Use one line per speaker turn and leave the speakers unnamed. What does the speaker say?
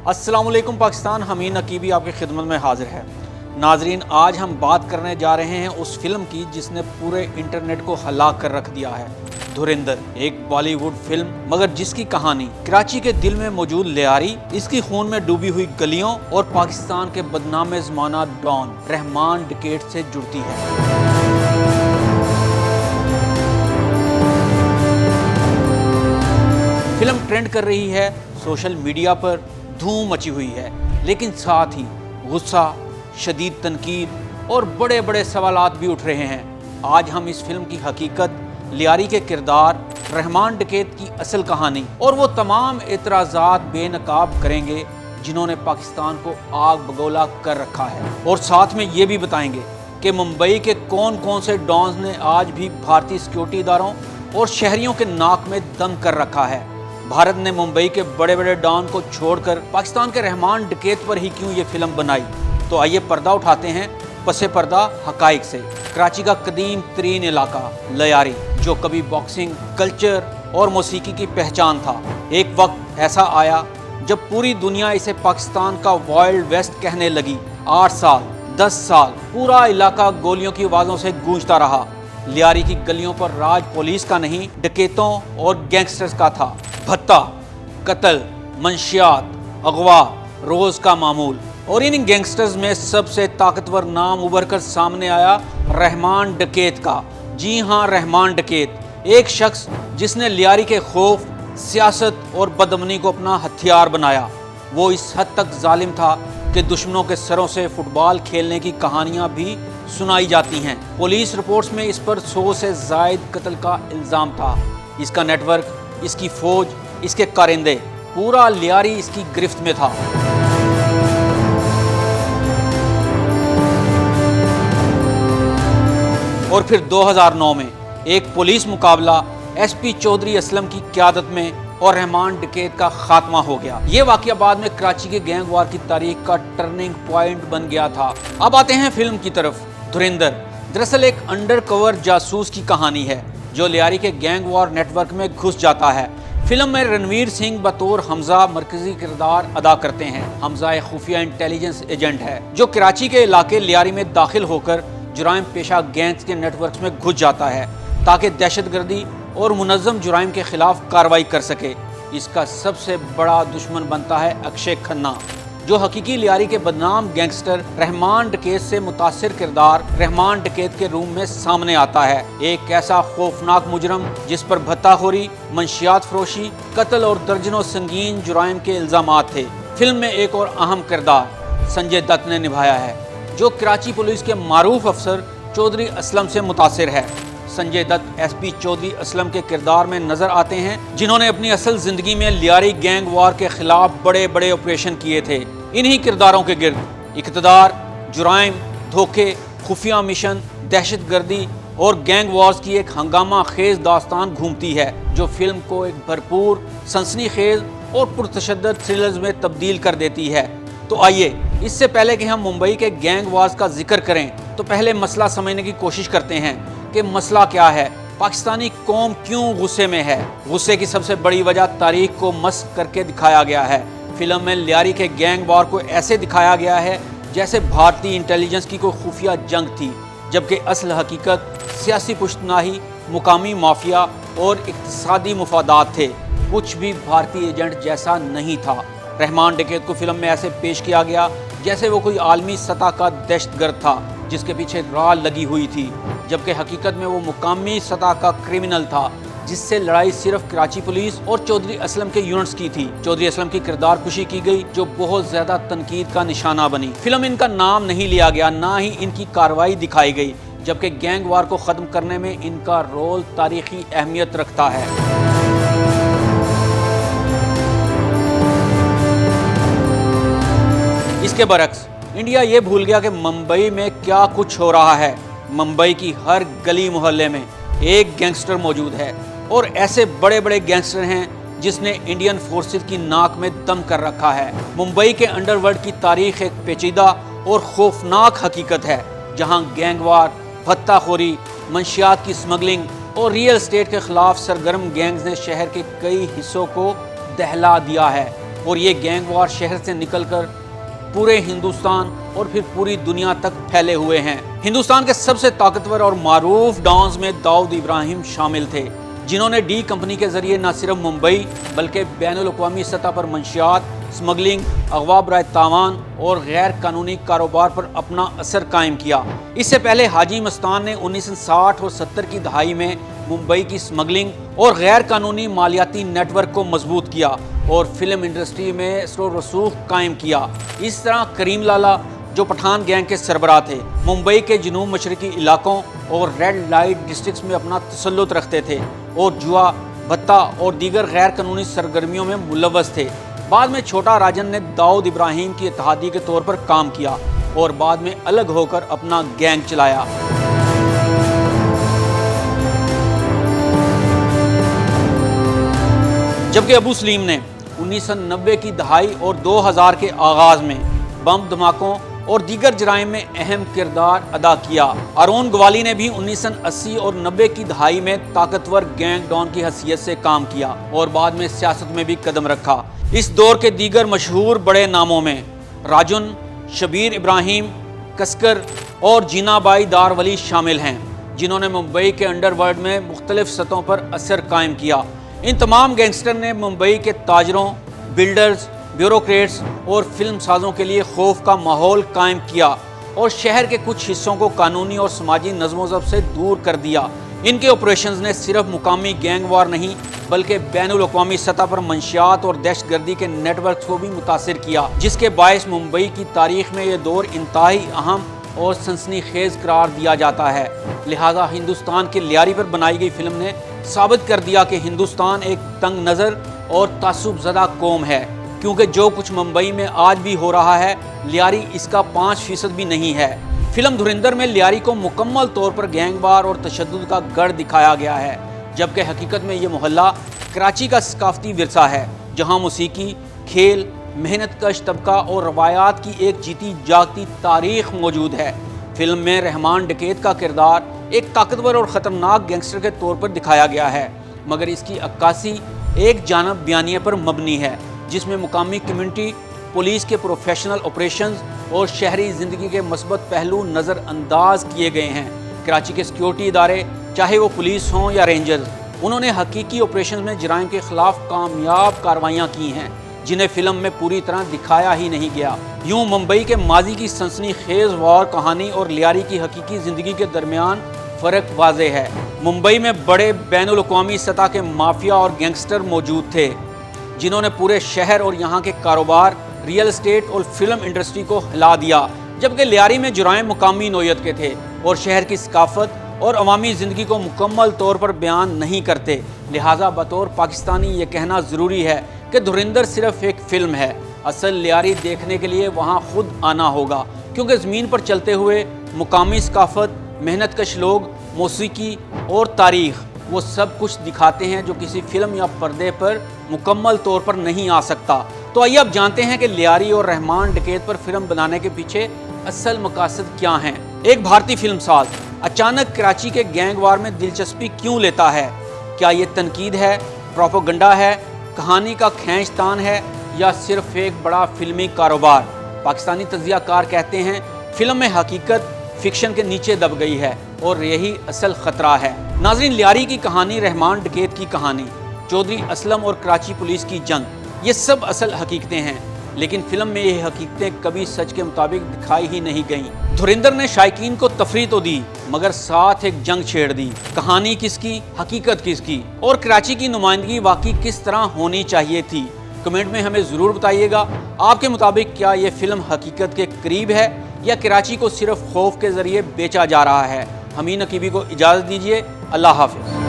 अस्सलाम वालेकुम पाकिस्तान, हमीद नकीबी आपकी खिदमत में हाजिर है। नाजरीन, आज हम बात करने जा रहे हैं उस फिल्म की जिसने पूरे इंटरनेट को हिला कर रख दिया है। धुरंधर एक बॉलीवुड फिल्म, मगर जिसकी कहानी कराची के दिल में मौजूद लियारी, इसकी खून में डूबी हुई गलियों और पाकिस्तान के बदनाम ज़माना डॉन रहमान डकैत से जुड़ती है। फिल्म ट्रेंड कर रही है, सोशल मीडिया पर धूम मची हुई है, लेकिन साथ ही गुस्सा, शदीद तनकीद और बड़े बड़े सवालात भी उठ रहे हैं। आज हम इस फिल्म की हकीकत, लियारी के किरदार, रहमान डकैत की असल कहानी और वो तमाम एतराज़ात बेनकाब करेंगे जिन्होंने पाकिस्तान को आग बगोला कर रखा है। और साथ में ये भी बताएंगे कि मुंबई के कौन कौन से डॉन्स ने आज भी भारतीय सिक्योरिटी इदारों और शहरियों के नाक में दम कर रखा है। भारत ने मुंबई के बड़े बड़े डॉन को छोड़कर पाकिस्तान के रहमान डकैत पर ही क्यों ये फिल्म बनाई। तो आइए पर्दा उठाते हैं पसे पर्दा हकाइक से। कराची का कदीम तरीन इलाका लियारी, जो कभी बॉक्सिंग, कल्चर और मौसीकी की पहचान था, एक वक्त ऐसा आया जब पूरी दुनिया इसे पाकिस्तान का वाइल्ड वेस्ट कहने लगी। 8 साल 10 साल पूरा इलाका गोलियों की आवाज़ों से गूंजता रहा। लियारी की गलियों पर राज पुलिस का नहीं, डकैतों और गैंगस्टर्स का था। भत्ता, कत्ल, मंशियात, अगवा रोज का मामूल। और इन गैंगस्टर्स में सबसे ताकतवर नाम उभर कर सामने आया रहमान डकैत का। जी हाँ, रहमान डकैत, एक शख्स जिसने लियारी के खौफ, सियासत और बदअमनी को अपना हथियार बनाया। वो इस हद तक जालिम था कि दुश्मनों के सरों से फुटबॉल खेलने की कहानियां भी सुनाई जाती हैं। पुलिस रिपोर्ट्स में इस पर 100 से ज़ायद कत्ल का इल्ज़ाम था। इसका नेटवर्क, इसकी फौज, इसके कारिंदे, पूरा लियारी इसकी गिरफ्त में था। और फिर 2009 में एक पुलिस मुकाबला एसपी चौधरी असलम की क़यादत में और रहमान डकैत का खात्मा हो गया। ये वाक़या बाद में कराची के गैंग वार की तारीख का टर्निंग पॉइंट बन गया था। अब आते हैं फिल्म की तरफ। धुरंधर दरअसल एक अंडर कवर जासूस की कहानी है जो लियारी के गैंग वार नेटवर्क में घुस जाता है। फिल्म में रणवीर सिंह बतौर हमजा मरकजी किरदार अदा करते हैं। हमजा एक खुफिया इंटेलिजेंस एजेंट है जो कराची के इलाके लियारी में दाखिल होकर जुराइम पेशा गैंग्स के नेटवर्क में घुस जाता है ताकि दहशतगर्दी और मुनज़्ज़म जुराइम के खिलाफ कार्रवाई कर सके। इसका सबसे बड़ा दुश्मन बनता है अक्षय खन्ना, जो हकीकी लियारी के बदनाम गैंगस्टर रहमान डकैत से मुतासिर किरदार रहमान डकैत के रूम में सामने आता है। एक ऐसा खौफनाक मुजरम जिस पर भत्ताखोरी, मंशियात फरोशी, कत्ल और दर्जनों संगीन जुराइम के इल्ज़ामात थे। फिल्म में एक और अहम किरदार संजय दत्त ने निभाया है, जो कराची पुलिस के मारूफ अफसर चौधरी असलम से मुतासिर है। संजय दत्त एसपी चौधरी असलम के किरदार में नजर आते हैं, जिन्होंने अपनी असल जिंदगी में लियारी गैंग वार के खिलाफ बड़े बड़े ऑपरेशन किए थे। इन्हीं किरदारों के गिर्द इक़्तिदार, जुराइम, धोखे, खुफिया मिशन, दहशतगर्दी और गैंग वार्स की एक हंगामा खेज दास्तान घूमती है, जो फिल्म को एक भरपूर, सनसनीखेज और पुरतशद्दद थ्रिलर्स में तब्दील कर देती है। तो आइए, इससे पहले कि हम मुंबई के गैंग वार्स का जिक्र करें, तो पहले मसला समझने की कोशिश करते हैं कि मसला क्या है, पाकिस्तानी कौम क्यों गुस्से में है। गुस्से की सबसे बड़ी वजह तारीख को मस्क करके दिखाया गया है। फिल्म में लियारी के गैंग वार को ऐसे दिखाया गया है जैसे भारतीय इंटेलिजेंस की कोई खुफिया जंग थी, जबकि असल हकीकत सियासी पुश्तनाही, मुकामी माफिया और इक्तिसादी मुफादात थे। कुछ भी भारतीय एजेंट जैसा नहीं था। रहमान डकैत को फिल्म में ऐसे पेश किया गया जैसे वो कोई आलमी सतह का दहशतगर्द था जिसके पीछे राल लगी हुई थी, जबकि हकीकत में वो मुकामी सतह का क्रिमिनल था जिससे लड़ाई सिर्फ कराची पुलिस और चौधरी असलम के यूनिट्स की थी। चौधरी असलम की किरदार कुशी की गई, जो बहुत ज्यादा तनकीद का निशाना बनी। फिल्म इनका नाम नहीं लिया गया, ना ही इनकी कार्रवाई दिखाई गई, जबकि गैंग वार को खत्म करने में इनका रोल तारीखी अहमियत रखता है। इसके बरक्स इंडिया ये भूल गया कि मुंबई में क्या कुछ हो रहा है। मुंबई की हर गली मोहल्ले में एक गैंगस्टर मौजूद है, और ऐसे बड़े बड़े गैंगस्टर हैं जिसने इंडियन फोर्सेस की नाक में दम कर रखा है। मुंबई के अंडरवर्ल्ड की तारीख एक पेचीदा और खौफनाक हकीकत है, जहां गैंगवार, भत्ताखोरी, मंशियात की स्मगलिंग और रियल एस्टेट के खिलाफ सरगर्म गैंग्स ने शहर के कई हिस्सों को दहला दिया है। اور یہ گینگ وار شہر سے نکل کر پورے ہندوستان اور پھر پوری دنیا تک پھیلے ہوئے ہیں۔ ہندوستان کے سب سے طاقتور اور معروف ڈانز میں داؤد ابراہیم شامل تھے، جنہوں نے ڈی کمپنی کے ذریعے نہ صرف ممبئی بلکہ بین الاقوامی سطح پر منشیات، اسمگلنگ، اغوا برائے تاوان اور غیر قانونی کاروبار پر اپنا اثر قائم کیا۔ اس سے پہلے حاجی مستان نے 1960 اور 70 کی دہائی میں ممبئی کی اسمگلنگ اور غیر قانونی مالیاتی نیٹ ورک کو مضبوط کیا اور فلم انڈسٹری میں اثر و رسوخ قائم کیا۔ اس طرح کریم لالا، جو پٹھان گینگ کے سربراہ تھے، ممبئی کے جنوب مشرقی علاقوں اور ریڈ لائٹ ڈسٹرکٹس میں اپنا تسلط رکھتے تھے اور جوا، بھتہ اور دیگر غیر قانونی سرگرمیوں میں ملوث تھے۔ بعد میں چھوٹا راجن نے داؤد ابراہیم کی اتحادی کے طور پر کام کیا اور بعد میں الگ ہو کر اپنا گینگ چلایا۔ جبکہ ابو سلیم نے 1990 کی دہائی اور 2000 کے آغاز میں بم دھماکوں اور دیگر جرائم میں اہم کردار ادا کیا۔ ارون گوالی نے بھی 1980 اور 90 کی دہائی میں طاقتور گینگ ڈان کی حیثیت سے کام کیا اور بعد میں سیاست میں بھی قدم رکھا۔ اس دور کے دیگر مشہور بڑے ناموں میں راجن، شبیر ابراہیم، کسکر اور جینا بائی دار ولی شامل ہیں، جنہوں نے ممبئی کے انڈر ورلڈ میں مختلف سطحوں پر اثر قائم کیا۔ ان تمام گینگسٹر نے ممبئی کے تاجروں، بلڈرز، بیوروکریٹس اور فلم سازوں کے لیے خوف کا ماحول قائم کیا اور شہر کے کچھ حصوں کو قانونی اور سماجی نظم و ضبط سے دور کر دیا۔ ان کے آپریشنز نے صرف مقامی گینگ وار نہیں بلکہ بین الاقوامی سطح پر منشیات اور دہشت گردی کے نیٹ ورکس کو بھی متاثر کیا، جس کے باعث ممبئی کی تاریخ میں یہ دور انتہائی اہم اور سنسنی خیز قرار دیا جاتا ہے۔ لہٰذا ہندوستان کے لیاری پر بنائی گئی فلم نے ثابت کر دیا کہ ہندوستان ایک تنگ نظر اور تعصب زدہ قوم ہے، کیونکہ جو کچھ ممبئی میں آج بھی ہو رہا ہے، لیاری اس کا 5% بھی نہیں ہے۔ فلم دھرندر میں لیاری کو مکمل طور پر گینگ وار اور تشدد کا گڑھ دکھایا گیا ہے، جبکہ حقیقت میں یہ محلہ کراچی کا ثقافتی ورثہ ہے، جہاں موسیقی، کھیل، محنت کش طبقہ اور روایات کی ایک جیتی جاگتی تاریخ موجود ہے۔ فلم میں رحمان ڈکیت کا کردار ایک طاقتور اور خطرناک گینگسٹر کے طور پر دکھایا گیا ہے، مگر اس کی عکاسی ایک جانب بیانیے پر مبنی ہے، جس میں مقامی کمیونٹی، پولیس کے پروفیشنل آپریشنز اور شہری زندگی کے مثبت پہلو نظر انداز کیے گئے ہیں۔ کراچی کے سیکیورٹی ادارے، چاہے وہ پولیس ہوں یا رینجرز، انہوں نے حقیقی آپریشنز میں جرائم کے خلاف کامیاب کارروائیاں کی ہیں، جنہیں فلم میں پوری طرح دکھایا ہی نہیں گیا۔ یوں ممبئی کے ماضی کی سنسنی خیز وار کہانی اور لیاری کی حقیقی زندگی کے درمیان فرق واضح ہے۔ ممبئی میں بڑے بین الاقوامی سطح کے مافیا اور گینگسٹر موجود تھے، جنہوں نے پورے شہر اور یہاں کے کاروبار، ریئل اسٹیٹ اور فلم انڈسٹری کو ہلا دیا، جبکہ لیاری میں جرائم مقامی نوعیت کے تھے اور شہر کی ثقافت اور عوامی زندگی کو مکمل طور پر بیان نہیں کرتے۔ لہٰذا بطور پاکستانی یہ کہنا ضروری ہے کہ دھرندر صرف ایک فلم ہے۔ اصل لیاری دیکھنے کے لیے وہاں خود آنا ہوگا، کیونکہ زمین پر چلتے ہوئے مقامی ثقافت، محنت کش لوگ، موسیقی اور تاریخ، وہ سب کچھ دکھاتے ہیں جو کسی فلم یا پردے پر مکمل طور پر نہیں آ سکتا۔ تو آئیے اب جانتے ہیں کہ لیاری اور رحمان ڈکیت پر فلم بنانے کے پیچھے اصل مقاصد کیا ہیں۔ ایک بھارتی فلم ساز اچانک کراچی کے گینگ وار میں دلچسپی کیوں لیتا ہے؟ کیا یہ تنقید ہے، پروپیگنڈا ہے، کہانی کا کھینچ تان ہے یا صرف ایک بڑا فلمی کاروبار؟ پاکستانی تجزیہ کار کہتے ہیں فلم میں حقیقت فکشن کے نیچے دب گئی ہے اور یہی اصل خطرہ ہے۔ ناظرین، لیاری کی کہانی، رحمان ڈکیت کی کہانی، چودھری اسلم اور کراچی پولیس کی جنگ، یہ سب اصل حقیقتیں ہیں، لیکن فلم میں یہ حقیقتیں کبھی سچ کے مطابق دکھائی ہی نہیں گئیں۔ دھرندر نے شائقین کو تفریح تو دی، مگر ساتھ ایک جنگ چھیڑ دی۔ کہانی کس کی، حقیقت کس کی، اور کراچی کی نمائندگی واقعی کس طرح ہونی چاہیے تھی؟ کمنٹ میں ہمیں ضرور بتائیے گا۔ آپ کے مطابق کیا یہ فلم حقیقت کے قریب ہے یا کراچی کو صرف خوف کے ذریعے بیچا جا رہا ہے؟ امین عقیبی کو اجازت دیجیے۔ اللہ حافظ۔